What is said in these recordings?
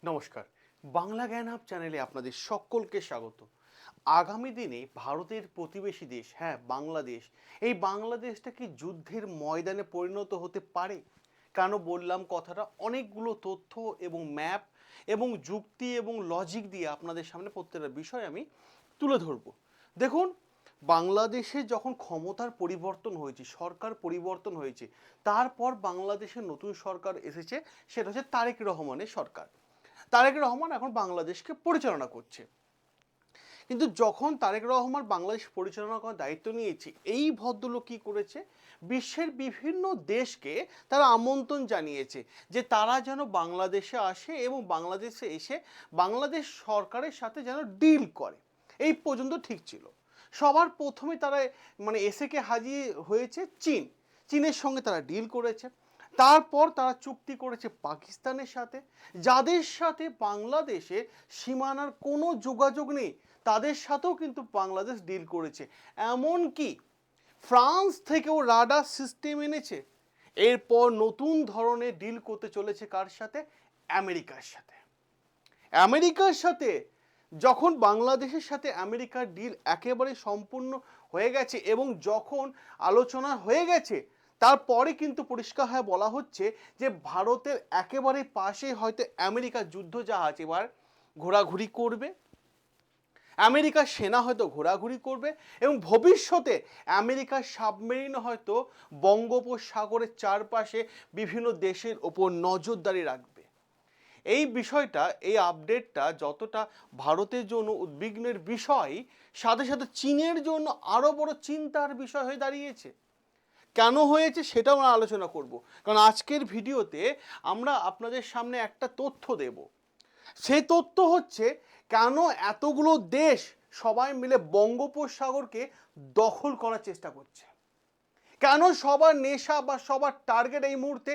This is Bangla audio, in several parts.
নমস্কার। বাংলা জ্ঞান হাব চ্যানেলে আপনাদের সকলকে স্বাগত। আগামী দিনে ভারতের প্রতিবেশী দেশ, হ্যাঁ বাংলাদেশ, এই বাংলাদেশটা কি যুদ্ধের ময়দানে পরিণত হতে পারে? কেন বললাম কথাটা? অনেকগুলো তথ্য এবং ম্যাপ এবং যুক্তি এবং লজিক দিয়ে আপনাদের সামনে প্রত্যেকটা বিষয় আমি তুলে ধরব। দেখুন, বাংলাদেশে যখন ক্ষমতার পরিবর্তন হয়েছে, সরকার পরিবর্তন হয়েছে, তারপর বাংলাদেশে নতুন সরকার এসেছে, সেটা হচ্ছে তারেক রহমানের সরকার। তারেক রহমান এখন বাংলাদেশকে পরিচালনা করছে। কিন্তু যখন তারেক রহমান বাংলাদেশ পরিচালনা করার দায়িত্ব নিয়েছে, এই ভদ্রলোক কী করেছে, বিশ্বের বিভিন্ন দেশকে তারা আমন্ত্রণ জানিয়েছে যে তারা যেন বাংলাদেশে আসে এবং বাংলাদেশে এসে বাংলাদেশ সরকারের সাথে যেন ডিল করে। এই পর্যন্ত ঠিক ছিল। সবার প্রথমে তারা এসেকে হাজির হয়েছে চীনের সঙ্গে তারা ডিল করেছে। তারপর তারা চুক্তি করেছে পাকিস্তানের সাথে, যাদের সাথে বাংলাদেশে সীমানার কোনো যোগাযোগ নেই, তাদের সাথেও কিন্তু বাংলাদেশ ডিল করেছে। এমনকি ফ্রান্স থেকেও রাডার সিস্টেম এনেছে। এরপর নতুন ধরনের ডিল করতে চলেছে কার সাথে? আমেরিকার সাথে। আমেরিকার সাথে যখন বাংলাদেশের সাথে আমেরিকার ডিল একেবারে সম্পূর্ণ হয়ে গেছে এবং যখন আলোচনা হয়ে গেছে, তারপরে কিন্তু পরিষ্কার হয়ে বলা হচ্ছে যে ভারতের একেবারে পাশে হয়তো আমেরিকার যুদ্ধজাহাজ এবার ঘোরাঘুরি করবে, আমেরিকার সেনা হয়তো ঘোরাঘুরি করবে এবং ভবিষ্যতে আমেরিকার সাবমেরিন হয়তো বঙ্গোপসাগরের চারপাশে বিভিন্ন দেশের ওপর নজরদারি রাখবে। এই বিষয়টা, এই আপডেটটা যতটা ভারতের জন্য উদ্বিগ্নের বিষয়, সাথে সাথে চীনের জন্য আরও বড় চিন্তার বিষয় হয়ে দাঁড়িয়েছে। কেন হয়েছে সেটাও আমরা আলোচনা করব, কারণ আজকের ভিডিওতে আমরা আপনাদের সামনে একটা তথ্য দেব। সেই তথ্য হচ্ছে কেন এতগুলো দেশ সবাই মিলে বঙ্গোপসাগরকে দখল করার চেষ্টা করছে, কেন সবার নেশা বা সবার টার্গেট এই মুহূর্তে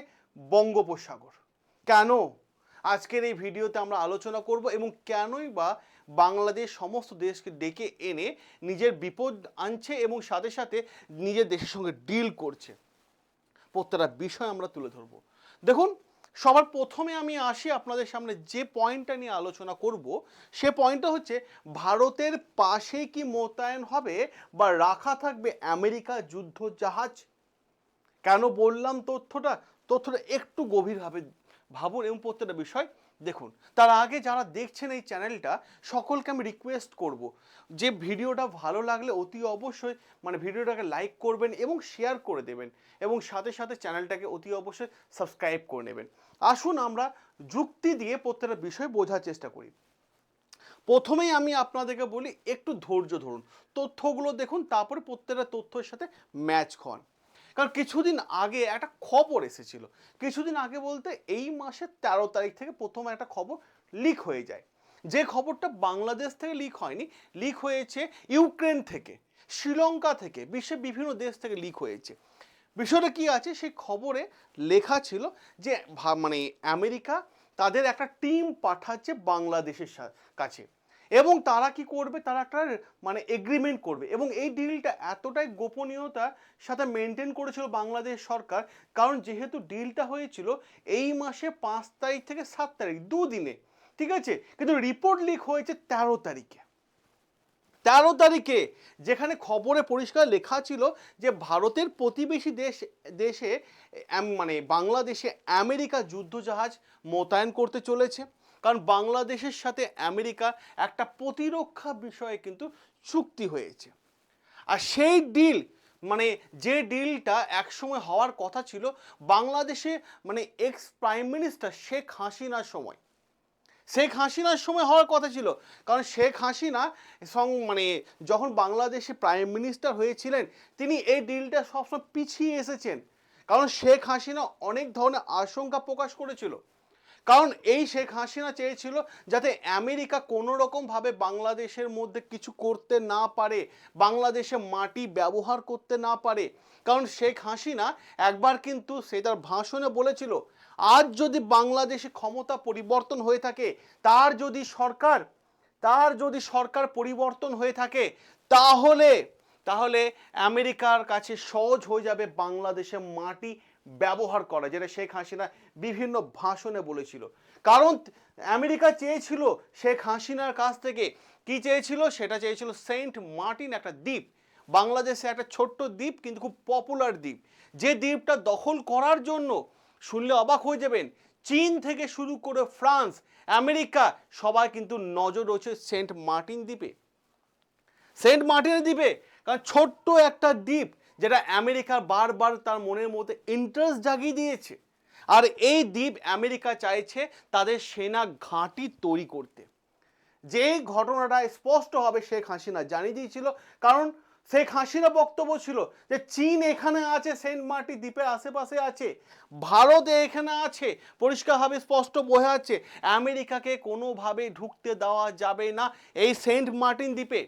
বঙ্গোপসাগর। কেন? আজকের এই ভিডিওতে আমরা আলোচনা করব এবং কেনই বা বাংলাদেশ সমস্ত দেশকে ডেকে এনে নিজের বিপদ আনছে এবং সাথে সাথে নিজের দেশের সঙ্গে ডিল করছে, প্রত্যেকটা বিষয় আমরা তুলে ধরব। দেখুন, সবার প্রথমে আমি আসি আপনাদের সামনে যে পয়েন্টটা নিয়ে আলোচনা করব, সে পয়েন্টটা হচ্ছে ভারতের পাশে কি মোতায়েন হবে বা রাখা থাকবে আমেরিকা যুদ্ধ জাহাজ। কেন বললাম তথ্যটা একটু গভীরভাবে ভাবুন এবং প্রত্যেকটা বিষয় দেখুন। তার আগে যারা দেখছেন এই চ্যানেলটা, সকলকে আমি রিকোয়েস্ট করব যে ভিডিওটা ভালো লাগলে অতি অবশ্যই ভিডিওটাকে লাইক করবেন এবং শেয়ার করে দেবেন এবং সাথে সাথে চ্যানেলটাকে অতি অবশ্যই সাবস্ক্রাইব করে নেবেন। আসুন আমরা যুক্তি দিয়ে প্রত্যেকটা বিষয় বোঝার চেষ্টা করি। প্রথমেই আমি আপনাদেরকে বলি একটু ধৈর্য ধরুন, তথ্যগুলো দেখুন, তারপরে প্রত্যেকটা তথ্যের সাথে ম্যাচ খান। কারণ কিছুদিন আগে একটা খবর এসেছিল, কিছুদিন আগে বলতে এই মাসের 13 তারিখ থেকে প্রথম একটা খবর লিক হয়ে যায়। যে খবরটা বাংলাদেশ থেকে লিক হয়নি, লিক হয়েছে ইউক্রেন থেকে, শ্রীলঙ্কা থেকে, বিশ্বের বিভিন্ন দেশ থেকে লিক হয়েছে। বিষয়টা কি আছে সেই খবরে লেখা ছিল যে আমেরিকা তাদের একটা টিম পাঠাচ্ছে বাংলাদেশের কাছে এবং তারা কি করবে, তারা একটা এগ্রিমেন্ট করবে এবং এই ডিলটা এতটাই গোপনীয়তার সাথে মেনটেন করেছিল বাংলাদেশ সরকার, কারণ যেহেতু ডিলটা হয়েছিল এই মাসে 5 তারিখ থেকে 7 তারিখ, দুদিনে, ঠিক আছে, কিন্তু রিপোর্ট লিক হয়েছে 13 তারিখে। 13 তারিখে যেখানে খবরে পরিষ্কার লেখা ছিল যে ভারতের প্রতিবেশী দেশে বাংলাদেশে আমেরিকা যুদ্ধজাহাজ মোতায়েন করতে চলেছে, কারণ বাংলাদেশের সাথে আমেরিকা একটা প্রতিরক্ষা বিষয়ে কিন্তু চুক্তি হয়েছে। আর সেই ডিল যে ডিলটা একসময় হওয়ার কথা ছিল বাংলাদেশে এক্স প্রাইম মিনিস্টার শেখ হাসিনার সময় হওয়ার কথা ছিল, কারণ শেখ হাসিনা যখন বাংলাদেশে প্রাইম মিনিস্টার হয়েছিলেন তিনি এই ডিলটা সবসময় পিছিয়ে এসেছেন, কারণ শেখ হাসিনা অনেক ধরনের আশঙ্কা প্রকাশ করেছিল। কারণ এই শেখ হাসিনা চেয়েছিল যাতে আমেরিকা কোনো রকমভাবে বাংলাদেশের মধ্যে কিছু করতে না পারে, বাংলাদেশে মাটি ব্যবহার করতে না পারে। কারণ শেখ হাসিনা একবার কিন্তু সে তার ভাষণে বলেছিল, আজ যদি বাংলাদেশে ক্ষমতা পরিবর্তন হয়ে থাকে, তার যদি সরকার পরিবর্তন হয়ে থাকে, তাহলে আমেরিকার কাছে সহজ হয়ে যাবে বাংলাদেশে মাটি ব্যবহার করা, যেটা শেখ হাসিনা বিভিন্ন ভাষণে বলেছিল। কারণ আমেরিকা চেয়েছিল শেখ হাসিনার কাছ থেকে, কি চেয়েছিল, সেটা চেয়েছিল সেন্ট মার্টিন, একটা দ্বীপ, বাংলাদেশে একটা ছোট্ট দ্বীপ কিন্তু খুব পপুলার দ্বীপ, যে দ্বীপটা দখল করার জন্য শুনলে অবাক হয়ে যাবেন, চীন থেকে শুরু করে ফ্রান্স, আমেরিকা সবাই কিন্তু নজর রয়েছে সেন্ট মার্টিন দ্বীপে, সেন্ট মার্টিনের দ্বীপে। কারণ ছোট্ট একটা দ্বীপ যেটা আমেরিকা বারবার তার মনের মধ্যে ইন্টারেস্ট জাগিয়ে দিয়েছে, আর এই দ্বীপ আমেরিকা চাইছে তাদের সেনা ঘাঁটি তৈরি করতে। যে ঘটনাটা স্পষ্ট হবে শেখ হাসিনা জানিয়ে দিয়েছিল, কারণ শেখ হাসিনা বক্তব্য ছিল যে চীন এখানে আছে, সেন্ট মার্টিন দ্বীপের আশেপাশে আছে, ভারত এখানে আছে, পরিষ্কারভাবে স্পষ্ট বোঝা যাচ্ছে আমেরিকাকে কোনোভাবে ঢুকতে দেওয়া যাবে না এই সেন্ট মার্টিন দ্বীপে।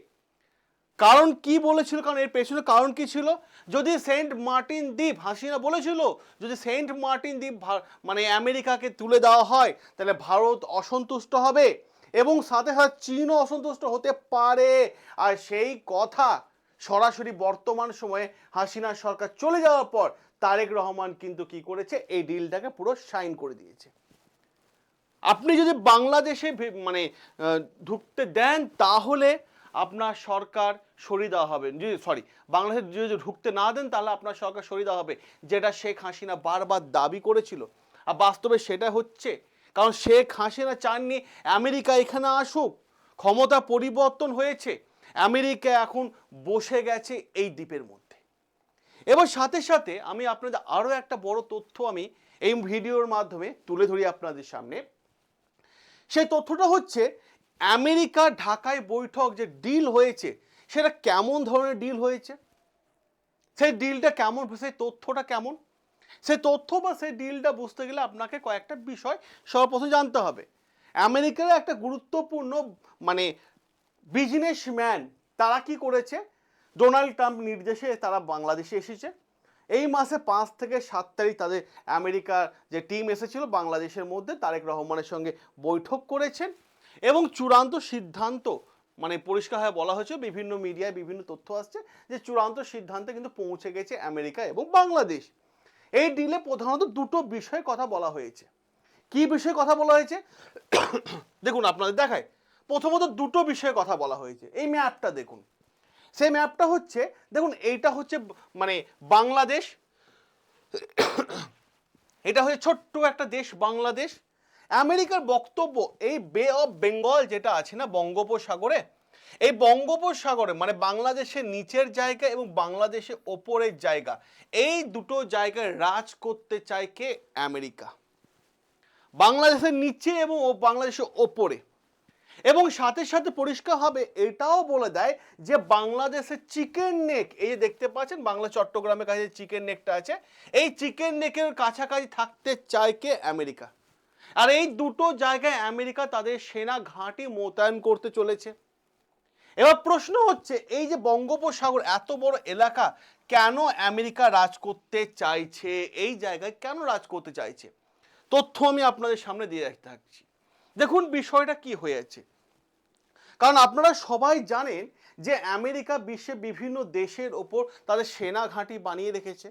কারণ কি বলেছিল, কারণ এর পেছনে কারণ কি ছিল, যদি সেন্ট মার্টিন দ্বীপ, হাসিনা বলেছিল যদি সেন্ট মার্টিন দ্বীপ মানে আমেরিকাকে তুলে দেওয়া হয় তাহলে ভারত অসন্তুষ্ট হবে এবং সাথে সাথে চীনও অসন্তুষ্ট হতে পারে। আর সেই কথা সরাসরি বর্তমান সময়ে হাসিনা সরকার চলে যাওয়ার পর তারেক রহমান কিন্তু কি করেছে, এই ডিলটাকে পুরো সাইন করে দিয়েছে। আপনি যদি বাংলাদেশে মানে ঢুকতে দেন তাহলে আপনার সরকার সরিয়ে দেওয়া হবে, যদি বাংলাদেশে যদি ঢুকতে না দেন তাহলে আপনার সরকার সরিয়ে দেওয়া হবে, যেটা শেখ হাসিনা বারবার দাবি করেছিল। আর বাস্তবে সেটা হচ্ছে, কারণ শেখ হাসিনা চাননি আমেরিকা এখানে আসুক, ক্ষমতা পরিবর্তন হয়েছে, আমেরিকা এখন বসে গেছে এই দ্বীপের মধ্যে। এবার সাথে সাথে আমি আপনাদের আরও একটা বড় তথ্য আমি এই ভিডিওর মাধ্যমে তুলে ধরি আপনাদের সামনে। সেই তথ্যটা হচ্ছে আমেরিকা ঢাকায় বৈঠক যে ডিল হয়েছে সেটা কেমন ধরনের ডিল হয়েছে, সেই ডিলটা কেমন, সেই তথ্যটা কেমন, সেই তথ্য বা সেই ডিলটা বুঝতে গেলে আপনাকে কয়েকটা বিষয় সর্বপ্রথম জানতে হবে। আমেরিকার একটা গুরুত্বপূর্ণ মানে বিজনেসম্যান তারা কি করেছে, ডোনাল্ড ট্রাম্প নির্দেশে তারা বাংলাদেশে এসেছে। এই মাসে 5 থেকে 7 তারিখ তাদের আমেরিকার যে টিম এসেছিল বাংলাদেশের মধ্যে, তারেক রহমানের সঙ্গে বৈঠক করেছেন এবং চূড়ান্ত সিদ্ধান্ত, মানে পরিষ্কারভাবে বলা হয়েছে, বিভিন্ন মিডিয়ায় বিভিন্ন তথ্য আসছে যে চূড়ান্ত সিদ্ধান্তে কিন্তু পৌঁছে গেছে আমেরিকা এবং বাংলাদেশ। এই ডিলে প্রধানত দুটো বিষয়ে কথা বলা হয়েছে। কি বিষয়ে কথা বলা হয়েছে দেখুন, আপনাদের দেখায়, প্রথমত দুটো বিষয়ে কথা বলা হয়েছে। এই ম্যাপটা দেখুন, সেই ম্যাপটা হচ্ছে, দেখুন এইটা হচ্ছে মানে বাংলাদেশ, এটা হচ্ছে ছোট্ট একটা দেশ বাংলাদেশ। আমেরিকার বক্তব্য, এই বে অফ বেঙ্গল যেটা আছে না বঙ্গোপসাগরে, এই বঙ্গোপসাগরে মানে বাংলাদেশের নিচের জায়গা এবং বাংলাদেশের ওপরের জায়গা, এই দুটো জায়গায় রাজ করতে চায় কে, আমেরিকা, বাংলাদেশের নিচে এবং বাংলাদেশের ওপরে। এবং সাথে সাথে পরিষ্কার হবে এটাও বলে দেয় যে বাংলাদেশের চিকেন নেক, এই যে দেখতে পাচ্ছেন বাংলা চট্টগ্রামের কাছে চিকেন নেকটা আছে, এই চিকেন নেকের কাছাকাছি থাকতে চায় কে, আমেরিকা। আর এই দুটো জায়গায় আমেরিকা তাদের সেনা ঘাঁটি মোতায়েন করতে চলেছে। এবার প্রশ্ন হচ্ছে, এই যে বঙ্গোপসাগর এত বড় এলাকা কেন আমেরিকা রাজ করতে চাইছে, এই জায়গায় কেন রাজ করতে চাইছে, তথ্য আমি আপনাদের সামনে দিয়ে রাখতে থাকছি। দেখুন বিষয়টা কি হয়েছে, কারণ আপনারা সবাই জানেন যে আমেরিকা বিশ্বে বিভিন্ন দেশের ওপর তাদের সেনা ঘাঁটি বানিয়ে রেখেছে।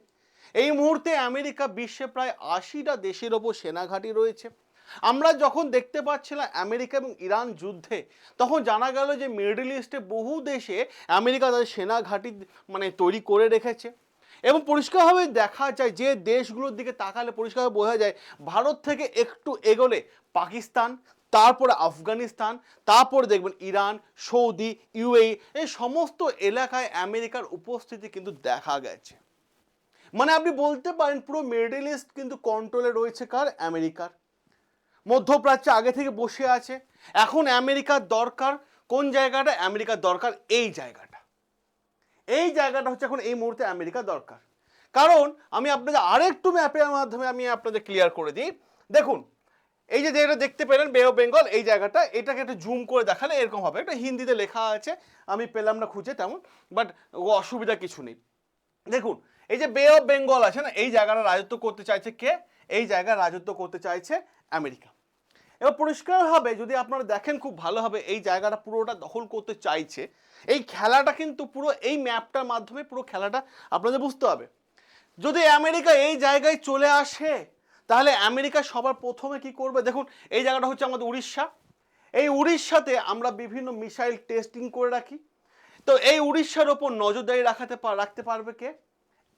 এই মুহূর্তে আমেরিকা বিশ্বে প্রায় 80টা দেশের ওপর সেনা ঘাঁটি রয়েছে। আমরা যখন দেখতে পাচ্ছিলাম আমেরিকা এবং ইরান যুদ্ধে, তখন জানা গেল যে মিডল ইস্টে বহু দেশে আমেরিকা তাদের সেনা ঘাঁটি মানে তৈরি করে রেখেছে। এবং পরিষ্কারভাবে দেখা যায়, যে দেশগুলোর দিকে তাকালে পরিষ্কারভাবে বোঝা যায়, ভারত থেকে একটু এগোলে পাকিস্তান, তারপরে আফগানিস্তান, তারপরে দেখবেন ইরান, সৌদি, ইউএই, এই সমস্ত এলাকায় আমেরিকার উপস্থিতি কিন্তু দেখা গেছে। মানে আপনি বলতে পারেন পুরো মিডল ইস্ট কিন্তু কন্ট্রোলে রয়েছে কার, আমেরিকার। মধ্যপ্রাচ্যে আগে থেকে বসে আছে। এখন আমেরিকার দরকার কোন জায়গাটা, আমেরিকার দরকার এই জায়গাটা, এই জায়গাটা হচ্ছে এখন এই মুহূর্তে আমেরিকার দরকার। কারণ আমি আপনাদের আরেকটু ম্যাপের মাধ্যমে আমি আপনাদের ক্লিয়ার করে দিই। দেখুন এই যে যেটা দেখতে পেলেন বে অফ বেঙ্গল, এই জায়গাটা, এটাকে একটু জুম করে দেখালে এরকম হবে, এটা হিন্দিতে লেখা আছে, আমি পেলাম না খুঁজে তেমন, বাট অসুবিধা কিছু নেই। দেখুন এই যে বে অফ বেঙ্গল আছে না, এই জায়গাটা রাজত্ব করতে চাইছে কে, এই জায়গা রাজত্ব করতে চাইছে আমেরিকা। এবার পরিষ্কারভাবে যদি আপনারা দেখেন খুব ভালোভাবে, এই জায়গাটা পুরোটা দখল করতে চাইছে। এই খেলাটা কিন্তু পুরো এই ম্যাপটার মাধ্যমে পুরো খেলাটা আপনাদের বুঝতে হবে। যদি আমেরিকা এই জায়গায় চলে আসে তাহলে আমেরিকা সবার প্রথমে কি করবে? দেখুন এই জায়গাটা হচ্ছে আমাদের উড়িষ্যা। এই উড়িষ্যাতে আমরা বিভিন্ন মিসাইল টেস্টিং করে রাখি। তো এই উড়িষ্যার ওপর নজরদারি রাখতে পারবে কে?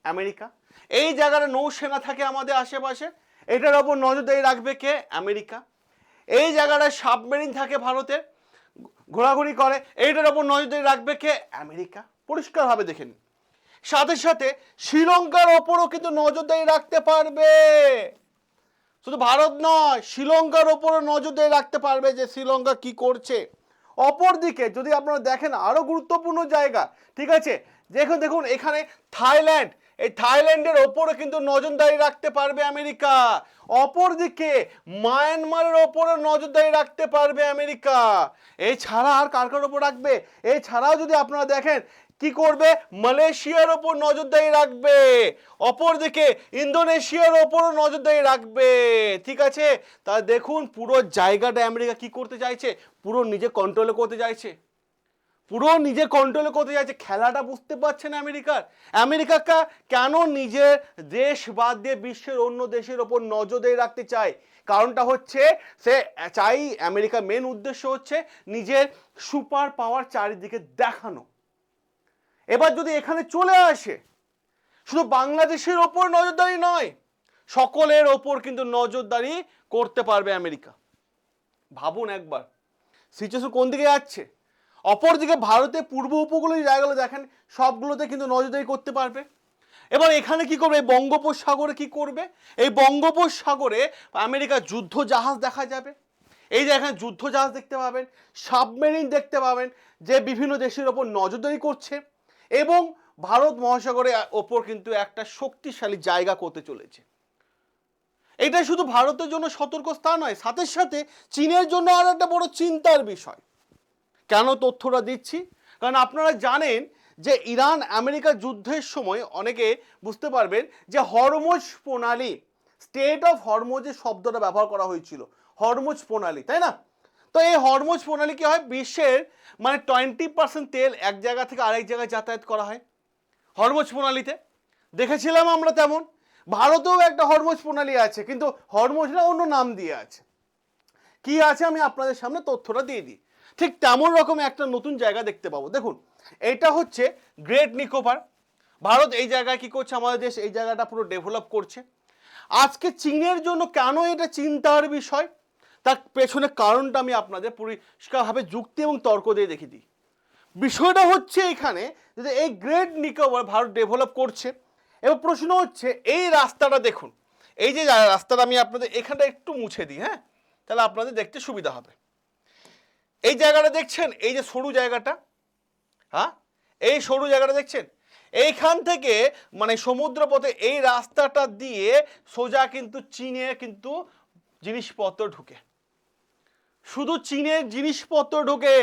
আমেরিকা। এই জায়গাটা নৌসেনা থাকে আমাদের আশেপাশে, এটার ওপর নজরদারি রাখবে কে? আমেরিকা। এই জায়গাটায় সাবমেরিন থাকে ভারতের, ঘোরাঘুরি করে, এইটার ওপর নজরদারি রাখবে কে? আমেরিকা। পরিষ্কারভাবে দেখেন। সাথে সাথে শ্রীলঙ্কার ওপরও কিন্তু নজরদারি রাখতে পারবে। শুধু ভারত নয়, শ্রীলঙ্কার ওপরও নজরদারি রাখতে পারবে যে শ্রীলঙ্কা কি করছে। অপরদিকে যদি আপনারা দেখেন আরো গুরুত্বপূর্ণ জায়গা, ঠিক আছে, দেখুন এখানে থাইল্যান্ড, এই থাইল্যান্ডের ওপরও কিন্তু নজরদারি রাখতে পারবে আমেরিকা। অপরদিকে মায়ানমারের ওপরও নজরদারি রাখতে পারবে আমেরিকা। এছাড়া আর কার কার ওপর রাখবে? এছাড়াও যদি আপনারা দেখেন কি করবে, মালয়েশিয়ার ওপর নজরদারি রাখবে, অপরদিকে ইন্দোনেশিয়ার ওপরও নজরদারি রাখবে। ঠিক আছে, তা দেখুন পুরো জায়গাটা আমেরিকা কি করতে চাইছে? পুরো নিজে কন্ট্রোলে করতে চাইছে, পুরো নিজে কন্ট্রোলে করতে চাইছে। খেলাটা বুঝতে পারছেন আমেরিকা কেন নিজের দেশ বাদ দিয়ে বিশ্বের অন্য দেশের ওপর নজরদারি রাখতে চায়? কারণটা হচ্ছে সে চাই, আমেরিকার মেন উদ্দেশ্য হচ্ছে নিজের সুপার পাওয়ার চারিদিকে দেখানো। এবার যদি এখানে চলে আসে, শুধু বাংলাদেশের ওপর নজরদারি নয়, সকলের ওপর কিন্তু নজরদারি করতে পারবে আমেরিকা। ভাবুন একবার সিচুয়েশন কোন দিকে যাচ্ছে। অপরদিকে ভারতের পূর্ব উপকূলীয় জায়গাগুলো দেখেন, সবগুলোতে কিন্তু নজরদারি করতে পারবে। এবার এখানে কি করবে? বঙ্গোপসাগরে কি করবে? এই বঙ্গোপসাগরে আমেরিকা যুদ্ধ জাহাজ দেখা যাবে। এই যে এখানে যুদ্ধ জাহাজ দেখতে পাবেন, সাবমেরিন দেখতে পাবেন, যে বিভিন্ন দেশের ওপর নজরদারি করছে এবং ভারত মহাসাগরের ওপর কিন্তু একটা শক্তিশালী জায়গা করতে চলেছে। এটা শুধু ভারতের জন্য সতর্ক স্থান নয়, সাথে সাথে চীনের জন্য আরো একটা বড় চিন্তার বিষয়। কেন তথ্যটা দিচ্ছি? কারণ আপনারা জানেন যে ইরান আমেরিকা যুদ্ধের সময় অনেকে বুঝতে পারবেন যে হরমুজ প্রণালী, স্টেট অফ হরমুজের শব্দটা ব্যবহার করা হয়েছিল, হরমুজ প্রণালী, তাই না? তো এই হরমুজ প্রণালী কি হয়? বিশ্বের মানে 20% তেল এক জায়গা থেকে আরেক জায়গায় যাতায়াত করা হয় হরমুজ প্রণালীতে। দেখেছিলাম আমরা তেমন। ভারতেও একটা হরমুজ প্রণালী আছে, কিন্তু হরমুজরা অন্য নাম দিয়ে আছে। কি আছে আমি আপনাদের সামনে তথ্যটা দিয়ে দিই। ঠিক তেমন রকম একটা নতুন জায়গা দেখতে পাবো। দেখুন এটা হচ্ছে গ্রেট নিকোবর। ভারত এই জায়গায় কি করছে? আমাদের দেশ এই জায়গাটা পুরো ডেভেলপ করছে। আজকে চীনের জন্য কেন এটা চিন্তার বিষয়, তার পেছনে কারণটা আমি আপনাদের পরিষ্কারভাবে যুক্তি এবং তর্ক দিয়ে দেখিয়ে দিই। বিষয়টা হচ্ছে এখানে যে এই গ্রেট নিকোবর ভারত ডেভেলপ করছে, এবং প্রশ্ন হচ্ছে এই রাস্তাটা দেখুন, এই যে রাস্তাটা আমি আপনাদের এখানটা একটু মুছে দিই, হ্যাঁ, তাহলে আপনাদের দেখতে সুবিধা হবে। এই জায়গাটা দেখছেন, এই যে সরু জায়গাটা, হ্যাঁ, এই সরু জায়গাটা দেখছেন, এইখান থেকে মানে সমুদ্রপথে এই রাস্তাটা দিয়ে সোজা কিন্তু চীনে কিন্তু জিনিসপত্র ঢুকে, শুধু চীনের জিনিসপত্র ঢোকে।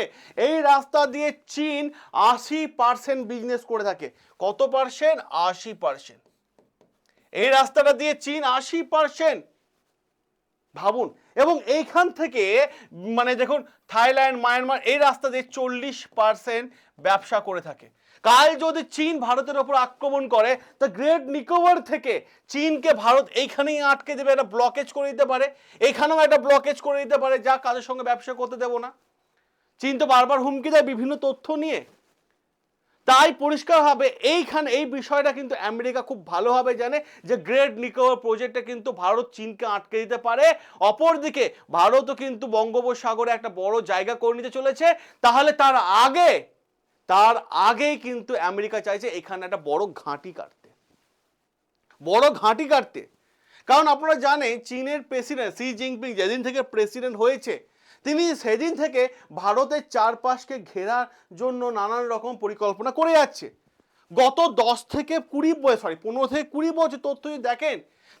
এই রাস্তা দিয়ে চীন 80% বিজনেস করে থাকে। কত পার্সেন্ট? 80%। এই রাস্তাটা দিয়ে চীন 80%, ভাবুন। এবং এইখান থেকে মানে দেখুন থাইল্যান্ড, মায়ানমার এই রাস্তা দিয়ে 40% ব্যবসা করে থাকে। কাল যদি চীন ভারতের ওপর আক্রমণ করে, তো গ্রেট নিকোবর থেকে চীনকে ভারত এইখানেই আটকে দেবে, একটা ব্লকেজ করে দিতে পারে, এইখানেও একটা ব্লকেজ করে দিতে পারে, যা কাদের সঙ্গে ব্যবসা করতে দেব না। চীন তো বারবার হুমকি দেয় বিভিন্ন তথ্য নিয়ে। তাই পরিষ্কারভাবে এইখানে এই বিষয়টা কিন্তু আমেরিকা খুব ভালোভাবে জানে যে গ্রেট নিকোবর প্রজেক্টে কিন্তু ভারত চীনকে আটকে দিতে পারে। অপরদিকে ভারতও কিন্তু বঙ্গোপসাগরে একটা বড় জায়গা করে নিতে চলেছে। তাহলে তার আগেই কিন্তু আমেরিকা চাইছে এখানে একটা বড় ঘাঁটি কাটতে। কারণ আপনারা জানেন চীনের প্রেসিডেন্ট শি জিনপিং যেদিন থেকে প্রেসিডেন্ট হয়েছে, তিনি সেদিন থেকে ভারতের চারপাশকে ঘেরার জন্য নানান রকম পরিকল্পনা করে যাচ্ছে। গত 15 থেকে 20 বছর তথ্য যদি দেখেন,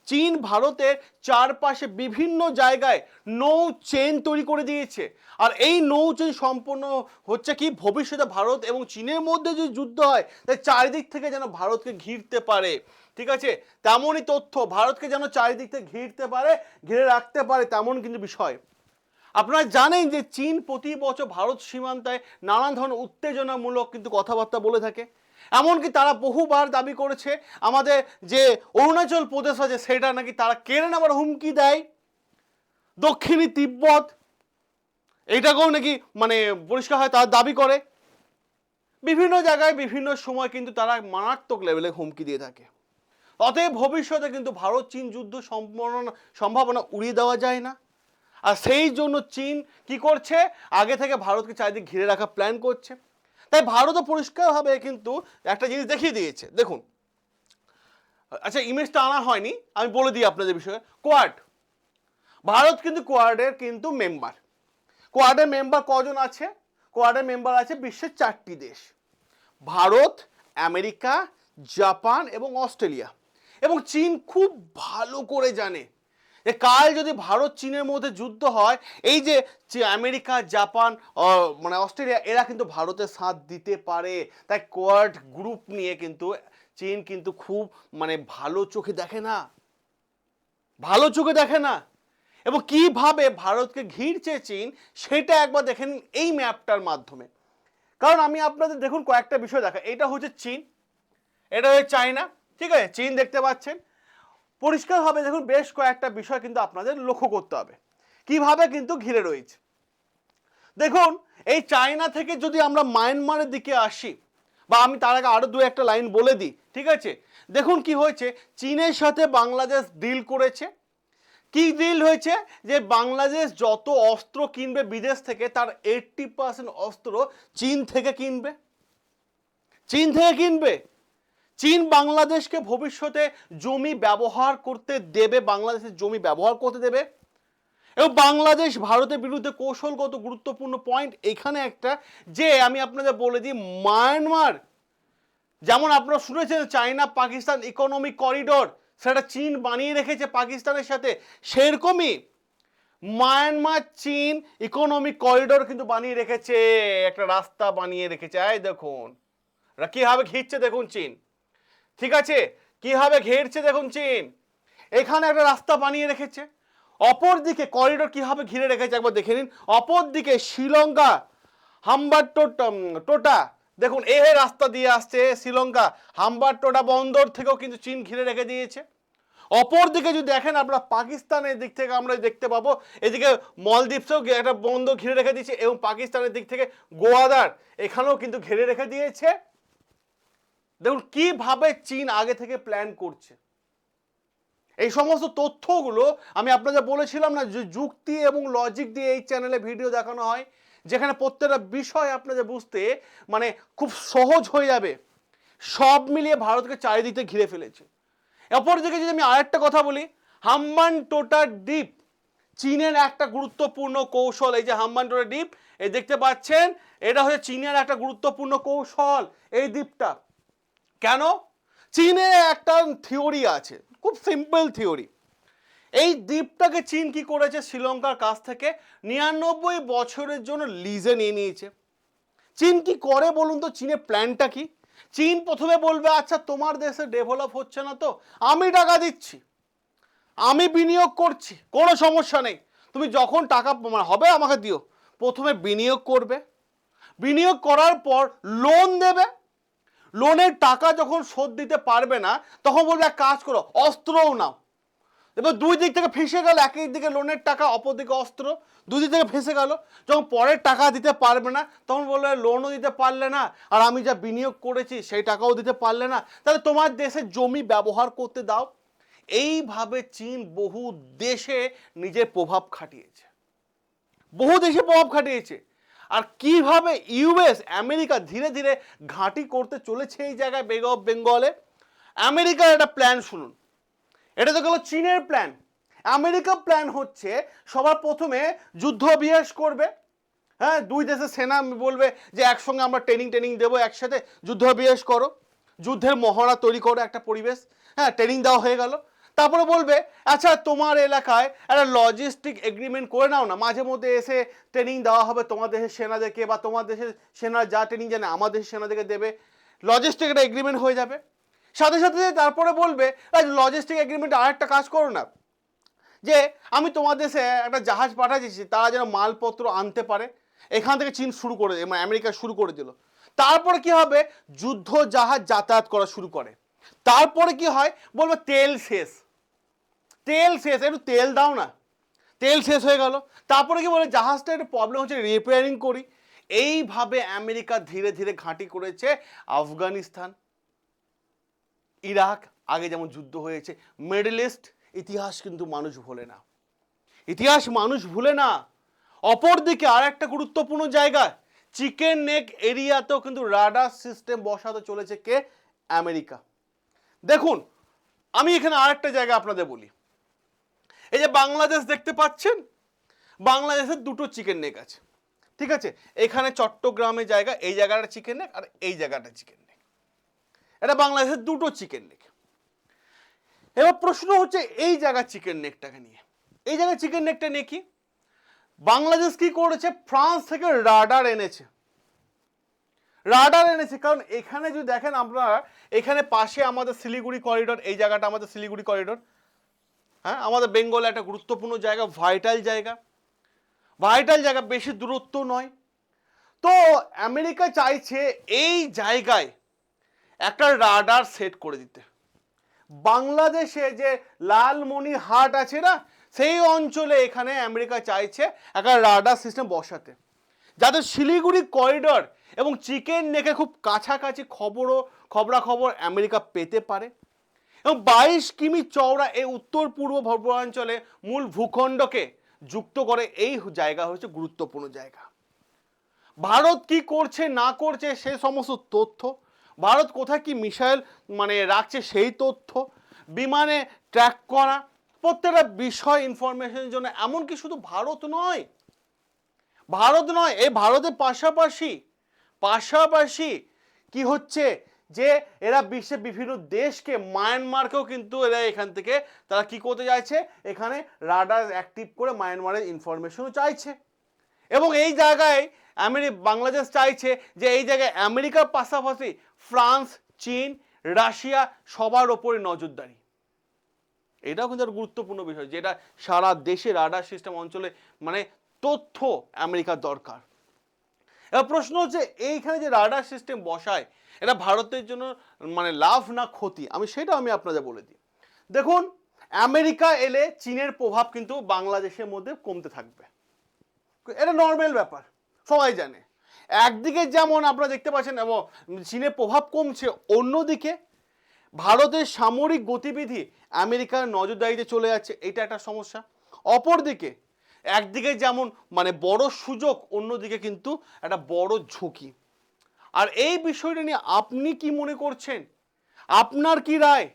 চীন ভারতের চারপাশে বিভিন্ন জায়গায় নৌ চেন তৈরি করে দিয়েছে। আর এই নৌ চেন সম্পূর্ণ হচ্ছে কি, ভবিষ্যতে ভারত এবং চীনের মধ্যে যদি যুদ্ধ হয়, তাই চারিদিক থেকে যেন ভারতকে ঘিরতে পারে। ঠিক আছে, তেমনই তথ্য, ভারতকে যেন চারিদিক থেকে ঘিরে রাখতে পারে, তেমন কিন্তু বিষয়। আপনারা জানেন যে চীন প্রতি বছর ভারত সীমান্তে নানান ধরনের উত্তেজনামূলক কিন্তু কথাবার্তা বলে থাকে। এমনকি তারা বহুবার দাবি করেছে আমাদের যে অরুণাচল প্রদেশ আছে সেটা নাকি তারা কেড়ে নেবার হুমকি দেয়। দক্ষিণী তিব্বত এইটাকেও নাকি মানে পরিষ্কার হয় তার দাবি করে। বিভিন্ন জায়গায় বিভিন্ন সময় কিন্তু তারা মারাত্মক লেভেলে হুমকি দিয়ে থাকে। অতএব ভবিষ্যতে কিন্তু ভারত চীন যুদ্ধ সম্ভাবনা উড়িয়ে দেওয়া যায় না। আর সেই জন্য চীন কি করছে, আগে থেকে ভারতকে চারিদিকে ঘিরে রাখা প্ল্যান করছে। তাই ভারতও পরিষ্কারভাবে কিন্তু একটা জিনিস দেখিয়ে দিয়েছে। দেখুন, আচ্ছা ইমেজটা আনা হয়নি, আমি বলে দিই আপনাদের বিষয়ে। কোয়াড, ভারত কিন্তু কোয়াডের কিন্তু মেম্বার। কোয়াডের মেম্বার কজন আছে? কোয়াডের মেম্বার আছে বিশ্বের 4টি দেশ, ভারত, আমেরিকা, জাপান এবং অস্ট্রেলিয়া। এবং চীন খুব ভালো করে জানে যে কাল যদি ভারত চীনের মধ্যে যুদ্ধ হয়, এই যে আমেরিকা, জাপান, মানে অস্ট্রেলিয়া, এরা কিন্তু ভারতের সাথ দিতে পারে। তাই কোয়াড গ্রুপ নিয়ে কিন্তু চীন কিন্তু খুব মানে ভালো চোখে দেখে না, ভালো চোখে দেখে না। এবং কিভাবে ভারতকে ঘিরছে চীন সেটা একবার দেখেন এই ম্যাপটার মাধ্যমে। কারণ আমি আপনাদের দেখুন কয়েকটা বিষয় দেখা, এটা হচ্ছে চীন, এটা হচ্ছে চায়না, ঠিক আছে? চীন দেখতে পাচ্ছেন পরিষ্কারভাবে। দেখুন বেশ কয়েকটা বিষয় কিন্তু আপনাদের লক্ষ্য করতে হবে কিভাবে কিন্তু ঘিরে রয়েছে। দেখুন এই চায়না থেকে যদি আমরা মায়ানমারের দিকে আসি, বা আমি তার আগে আরো দু একটা লাইন বলে দিই, ঠিক আছে? দেখুন কি হয়েছে, চীনের সাথে বাংলাদেশ ডিল করেছে। কি ডিল হয়েছে, যে বাংলাদেশ যত অস্ত্র কিনবে বিদেশ থেকে তার 80% অস্ত্র চীন থেকে কিনবে। চীন থেকে কিনবে। চীন বাংলাদেশকে ভবিষ্যতে জমি ব্যবহার করতে দেবে, বাংলাদেশের জমি ব্যবহার করতে দেবে। এবং বাংলাদেশ ভারতের বিরুদ্ধে কৌশলগত গুরুত্বপূর্ণ পয়েন্ট এখানে একটা, যে আমি আপনাদের বলে দিই, মায়ানমার যেমন আপনারা শুনেছেন চায়না পাকিস্তান ইকোনমিক করিডোর, সেটা চীন বানিয়ে রেখেছে পাকিস্তানের সাথে, সেরকমই মায়ানমার চীন ইকোনমিক করিডোর কিন্তু বানিয়ে রেখেছে, একটা রাস্তা বানিয়ে রেখেছে। এই দেখুন কিভাবে ঘিরছে দেখুন চীন, ঠিক আছে? কিভাবে ঘিরছে দেখুন চীন, এখানে একটা রাস্তা বানিয়ে রেখেছে। অপর দিকে করিডোর কিভাবে ঘিরে রেখেছে একবার দেখে নিন। অপর দিকে শ্রীলঙ্কা টোটা, দেখুন এই রাস্তা দিয়ে আসছে শ্রীলঙ্কা, হাম্বারটোটা বন্দর থেকেও কিন্তু চীন ঘিরে রেখে দিয়েছে। অপর দিকে যদি দেখেন আপনারা পাকিস্তানের দিক থেকে আমরা দেখতে পাবো এদিকে মলদ্বীপসেও একটা বন্দর ঘিরে রেখে দিয়েছে, এবং পাকিস্তানের দিক থেকে গোয়াদার এখানেও কিন্তু ঘিরে রেখে দিয়েছে। দেখুন কিভাবে চীন আগে থেকে প্ল্যান করছে। এই সমস্ত তথ্যগুলো আমি আপনাদের বলেছিলাম না যে যুক্তি এবং লজিক দিয়ে এই চ্যানেলে ভিডিও দেখানো হয়, যেখানে প্রত্যেকটা বিষয় আপনাদের বুঝতে মানে খুব সহজ হয়ে যাবে। সব মিলিয়ে ভারতকে চারিদিকে ঘিরে ফেলেছে। অপরদিকে যদি আমি আরেকটা কথা বলি, হাম্বানটোটা দ্বীপ চীনের একটা গুরুত্বপূর্ণ কৌশল। এই যে হাম্বানটোটা দ্বীপ এই দেখতে পাচ্ছেন, এটা হচ্ছে চীনের একটা গুরুত্বপূর্ণ কৌশল। এই দ্বীপটা কেন, চীনের একটা থিওরি আছে, খুব সিম্পল থিওরি। এই দ্বীপটাকে চীন কি করেছে, শ্রীলঙ্কার কাছ থেকে 99 বছরের জন্য লিজে নিয়ে নিয়েছে। চীন কি করে বলুন তো, চীনের প্ল্যানটা কি? চীন প্রথমে বলবে আচ্ছা তোমার দেশে ডেভেলপ হচ্ছে না তো, আমি টাকা দিচ্ছি, আমি বিনিয়োগ করছি, কোনো সমস্যা নেই, তুমি যখন টাকা হবে আমাকে দিও। প্রথমে বিনিয়োগ করবে, বিনিয়োগ করার পর লোন দেবে, লোনের টাকা যখন শোধ দিতে পারবে না তখন বলবে এক কাজ করো অস্ত্রও নাও। এবার দুই দিক থেকে ফেসে গেল, একই দিকে লোনের টাকা অপর দিকে অস্ত্র, দুই দিক থেকে ফেসে গেল। যখন পরের টাকা দিতে পারবে না তখন বলবে লোনও দিতে পারলে না, আর আমি যা বিনিয়োগ করেছি সেই টাকাও দিতে পারলে না, তাহলে তোমার দেশের জমি ব্যবহার করতে দাও। এইভাবে চীন বহু দেশে নিজের প্রভাব খাটিয়েছে, বহু দেশে প্রভাব খাটিয়েছে। আর কিভাবে ইউএস আমেরিকা ধীরে ধীরে ঘাঁটি করতে চলেছে এই জায়গায় বে অফ বেঙ্গলে। আমেরিকার একটা প্ল্যান শুনুন, এটা তো গেল চীনের প্ল্যান। আমেরিকার প্ল্যান হচ্ছে সবার প্রথমে যুদ্ধ অভ্যাস করবে, হ্যাঁ, দুই দেশের সেনা বলবে যে একসঙ্গে আমরা ট্রেনিং দেবো, একসাথে যুদ্ধ অভ্যাস করো, যুদ্ধের মহড়া তৈরি করো একটা পরিবেশ, হ্যাঁ, ট্রেনিং দেওয়া হয়ে গেল। তারপরে বলবে আচ্ছা তোমার এলাকায় একটা লজিস্টিক এগ্রিমেন্ট করে নাও না, মাঝে মধ্যে এসে ট্রেনিং দেওয়া হবে তোমার দেশের সেনাদেরকে, বা তোমার দেশের সেনা যা ট্রেনিং জানে আমাদের দেশের সেনাদেরকে দেবে, লজিস্টিক একটা এগ্রিমেন্ট হয়ে যাবে। সাথে সাথে তারপরে বলবে লজিস্টিক এগ্রিমেন্ট আর একটা কাজ করো না, যে আমি তোমার দেশে একটা জাহাজ পাঠাচ্ছি, তারা যেন মালপত্র আনতে পারে। এখান থেকে চীন শুরু করে, মানে আমেরিকা শুরু করে দিল। তারপরে কি হবে, যুদ্ধ জাহাজ যাতায়াত করা শুরু করে। তারপরে কি হয়, বলবে তেল শেষ, তেল শেষ, একটু তেল দাও না, তেল শেষ হয়ে গেল। তারপরে কি বলে, জাহাজটা একটু প্রবলেম হচ্ছে, রিপেয়ারিং করি। এইভাবে আমেরিকা ধীরে ধীরে ঘাঁটি করেছে আফগানিস্তান, ইরাক, আগে যেমন যুদ্ধ হয়েছে, মিডল ইস্ট। ইতিহাস কিন্তু মানুষ ভোলে না, ইতিহাস মানুষ ভুলে না। অপরদিকে আর একটা গুরুত্বপূর্ণ জায়গা, চিকেন নেক এরিয়াতেও কিন্তু রাডার সিস্টেম বসাতে চলেছে কে, আমেরিকা। দেখুন, আমি এখানে আরেকটা জায়গা আপনাদের বলি, এই যে বাংলাদেশ দেখতে পাচ্ছেন, বাংলাদেশের দুটো চিকেন নেক আছে, ঠিক আছে। এখানে চট্টগ্রামে জায়গা, এই জায়গাটা চিকেন নেক আর এই জায়গাটা চিকেন নেক, এটা বাংলাদেশের দুটো চিকেন নেক। এবার প্রশ্ন হচ্ছে এই জায়গার চিকেন নেকটাকে নিয়ে, এই জায়গায় চিকেন নেকটা নিয়ে কি বাংলাদেশ কি করেছে, ফ্রান্স থেকে রাডার এনেছে, রাডার এনেছে। কারণ এখানে যদি দেখেন আপনারা, এখানে পাশে আমাদের শিলিগুড়ি করিডোর, এই জায়গাটা আমাদের শিলিগুড়ি করিডোর, হ্যাঁ, আমাদের বেঙ্গলে একটা গুরুত্বপূর্ণ জায়গা, ভাইটাল জায়গা, ভাইটাল জায়গা, বেশি দূরত্ব নয়। তো আমেরিকা চাইছে এই জায়গায় একটা রাডার সেট করে দিতে। বাংলাদেশে যে লালমনিরহাট আছে না, সেই অঞ্চলে এখানে আমেরিকা চাইছে একটা রাডার সিস্টেম বসাতে, যাতে শিলিগুড়ি করিডোর এবং চিকেন নেকে খুব কাছাকাছি খবরাখবর আমেরিকা পেতে পারে। এবং 22 কিমি চওড়া এই উত্তর পূর্ব পূর্বাঞ্চলে মূল ভূখণ্ডকে যুক্ত করে, এই জায়গা হচ্ছে গুরুত্বপূর্ণ জায়গা। ভারত কি করছে না করছে সেই সমস্ত তথ্য, ভারত কোথায় কি মিসাইল রাখছে সেই তথ্য, বিমানে ট্র্যাক করা, প্রত্যেকটা বিষয় ইনফরমেশনের জন্য, এমনকি শুধু ভারত নয়, এই ভারতের পাশাপাশি কি হচ্ছে যে এরা বিশ্বের বিভিন্ন দেশকে, মায়ানমারকেও কিন্তু এরা এখান থেকে তারা কি করতে চাইছে, এখানে রাডার অ্যাক্টিভ করে মায়ানমারের ইনফরমেশনও চাইছে। এবং এই জায়গায় বাংলাদেশ চাইছে যে এই জায়গায় আমেরিকার পাশাপাশি ফ্রান্স, চীন, রাশিয়া সবার ওপরে নজরদারি। এটাও কিন্তু একটা গুরুত্বপূর্ণ বিষয়, যেটা সারা দেশে রাডার সিস্টেম অঞ্চলে তথ্য আমেরিকার দরকার। এবার প্রশ্ন হচ্ছে, এইখানে যে রাডার সিস্টেম বসায়, এটা ভারতের জন্য লাভ না ক্ষতি, সেটা আমি আপনাদের বলে দিই। দেখুন, আমেরিকা এলে চীনের প্রভাব কিন্তু বাংলাদেশের মধ্যে কমতে থাকবে, এটা নর্মাল ব্যাপার, সবাই জানে। একদিকে যেমন আপনারা দেখতে পাচ্ছেন এবং চীনের প্রভাব কমছে, অন্যদিকে ভারতের সামরিক গতিবিধি আমেরিকার নজরদারিতে চলে যাচ্ছে, এটা একটা সমস্যা। অপরদিকে একদিকে যেমন বড় সুযোগ, অন্যদিকে কিন্তু একটা বড় ঝুঁকি। আর এই বিষয়টা নিয়ে আপনি কি মনে করছেন, আপনার কি রায়?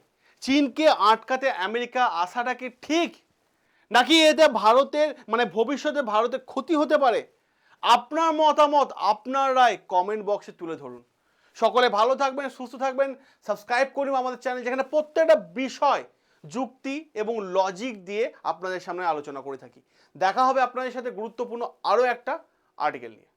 চীনকে আটকাতে আমেরিকা আসাটা কি ঠিক, নাকি এতে ভারতের ভবিষ্যতে ভারতের ক্ষতি হতে পারে? আপনার মতামত, আপনার রায় কমেন্ট বক্সে তুলে ধরুন। সকলে ভালো থাকবেন, সুস্থ থাকবেন, সাবস্ক্রাইব করুন আমাদের চ্যানেল, যেখানে প্রত্যেকটা বিষয় যুক্তি এবং লজিক দিয়ে আপনাদের সামনে আলোচনা করে থাকি। দেখা হবে আপনাদের সাথে গুরুত্বপূর্ণ আরও একটা আর্টিকেল নিয়ে।